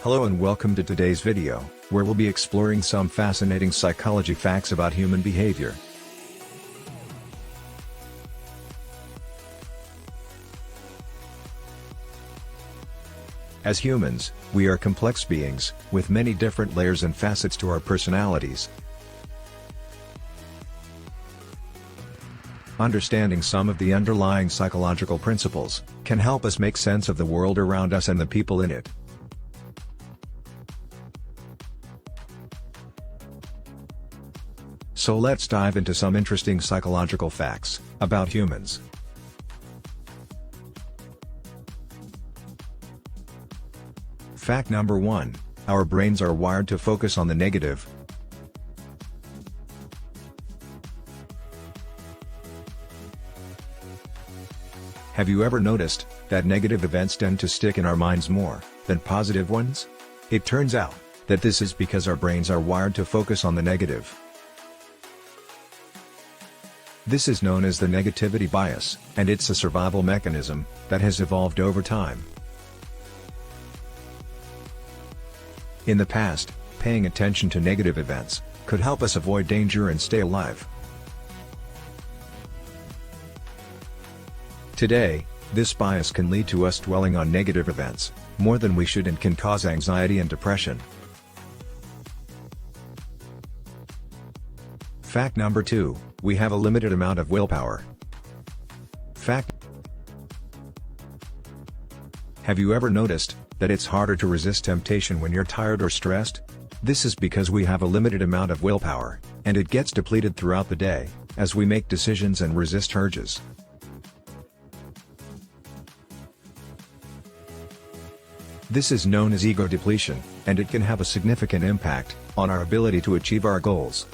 Hello and welcome to today's video, where we'll be exploring some fascinating psychology facts about human behavior. As humans, we are complex beings, with many different layers and facets to our personalities. Understanding some of the underlying psychological principles can help us make sense of the world around us and the people in it. So let's dive into some interesting psychological facts about humans. Fact number 1. Our brains are wired to focus on the negative. Have you ever noticed that negative events tend to stick in our minds more than positive ones? It turns out that this is because our brains are wired to focus on the negative. This is known as the negativity bias, and it's a survival mechanism that has evolved over time. In the past, paying attention to negative events could help us avoid danger and stay alive. Today, this bias can lead to us dwelling on negative events more than we should and can cause anxiety and depression. Fact number 2. We have a limited amount of willpower. Have you ever noticed that it's harder to resist temptation when you're tired or stressed? This is because we have a limited amount of willpower, and it gets depleted throughout the day, as we make decisions and resist urges. This is known as ego depletion, and it can have a significant impact on our ability to achieve our goals.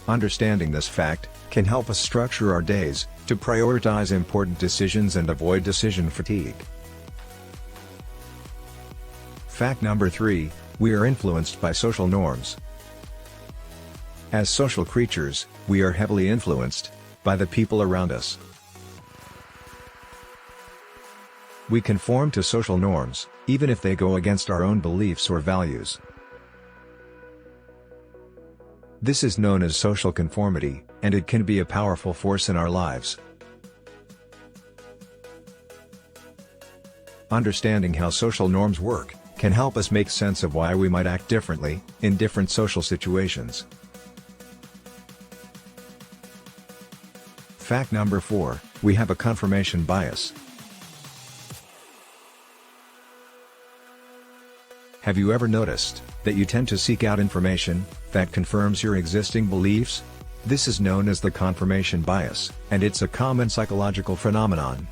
Understanding this fact can help us structure our days to prioritize important decisions and avoid decision fatigue. Fact number 3. We are influenced by social norms. As social creatures, we are heavily influenced by the people around us. We conform to social norms, even if they go against our own beliefs or values. This is known as social conformity, and it can be a powerful force in our lives. Understanding how social norms work can help us make sense of why we might act differently in different social situations. Fact number 4. We have a confirmation bias. Have you ever noticed that you tend to seek out information that confirms your existing beliefs? This is known as the confirmation bias, and it's a common psychological phenomenon.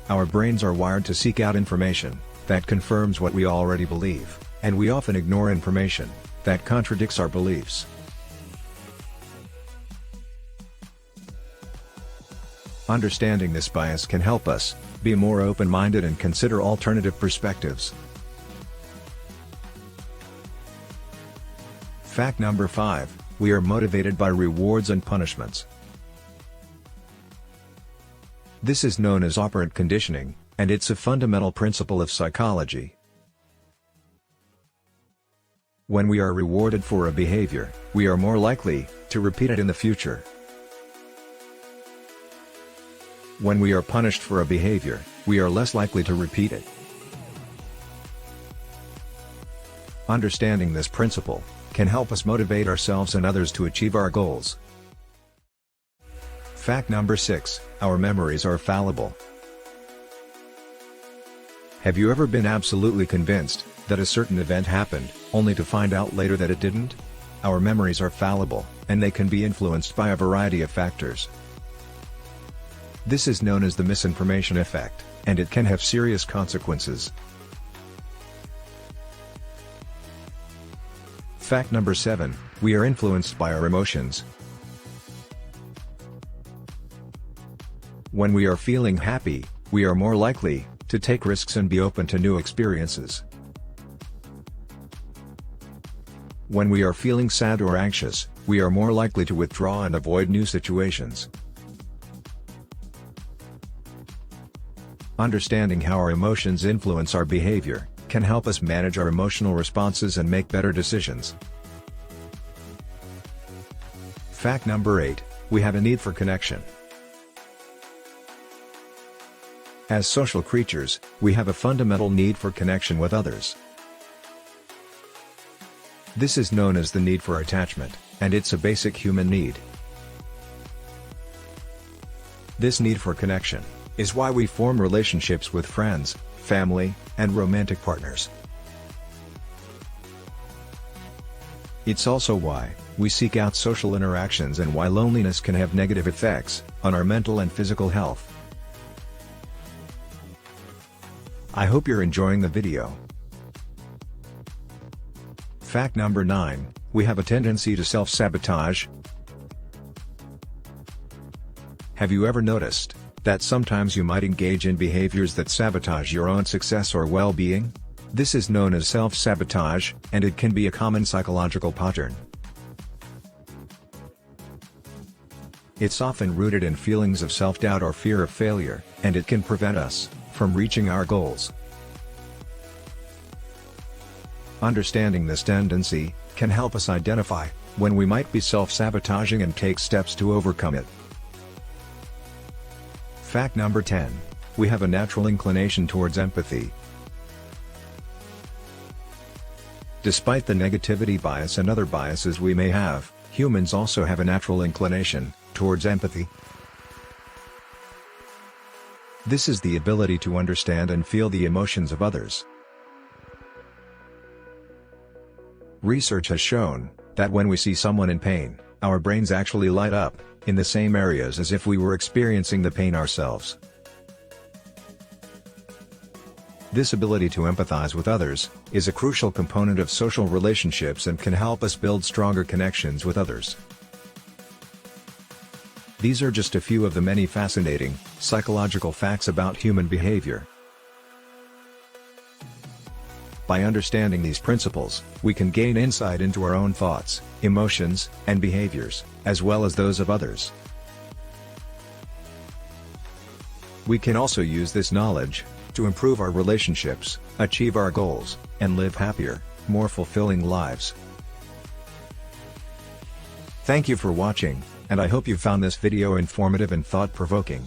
Our brains are wired to seek out information that confirms what we already believe, and we often ignore information that contradicts our beliefs. Understanding this bias can help us be more open-minded and consider alternative perspectives. Fact number 5. We are motivated by rewards and punishments. This is known as operant conditioning, and it's a fundamental principle of psychology. When we are rewarded for a behavior, we are more likely to repeat it in the future. When we are punished for a behavior, we are less likely to repeat it. Understanding this principle can help us motivate ourselves and others to achieve our goals. Fact number 6. Our memories are fallible. Have you ever been absolutely convinced that a certain event happened, only to find out later that it didn't? Our memories are fallible, and they can be influenced by a variety of factors. This is known as the misinformation effect, and it can have serious consequences. Fact number 7. We are influenced by our emotions. When we are feeling happy, we are more likely to take risks and be open to new experiences. When we are feeling sad or anxious, we are more likely to withdraw and avoid new situations. Understanding how our emotions influence our behavior can help us manage our emotional responses and make better decisions. Fact number 8, we have a need for connection. As social creatures, we have a fundamental need for connection with others. This is known as the need for attachment, and it's a basic human need. This need for connection is why we form relationships with friends, family, and romantic partners. It's also why we seek out social interactions and why loneliness can have negative effects on our mental and physical health. I hope you're enjoying the video. Fact number 9, we have a tendency to self-sabotage. Have you ever noticed that sometimes you might engage in behaviors that sabotage your own success or well-being? This is known as self-sabotage, and it can be a common psychological pattern. It's often rooted in feelings of self-doubt or fear of failure, and it can prevent us from reaching our goals. Understanding this tendency can help us identify when we might be self-sabotaging and take steps to overcome it. Fact number 10, we have a natural inclination towards empathy. Despite the negativity bias and other biases we may have, humans also have a natural inclination towards empathy. This is the ability to understand and feel the emotions of others. Research has shown that when we see someone in pain, our brains actually light up in the same areas as if we were experiencing the pain ourselves. This ability to empathize with others is a crucial component of social relationships and can help us build stronger connections with others. These are just a few of the many fascinating psychological facts about human behavior. By understanding these principles, we can gain insight into our own thoughts, emotions, and behaviors, as well as those of others. We can also use this knowledge to improve our relationships, achieve our goals, and live happier, more fulfilling lives. Thank you for watching, and I hope you found this video informative and thought-provoking.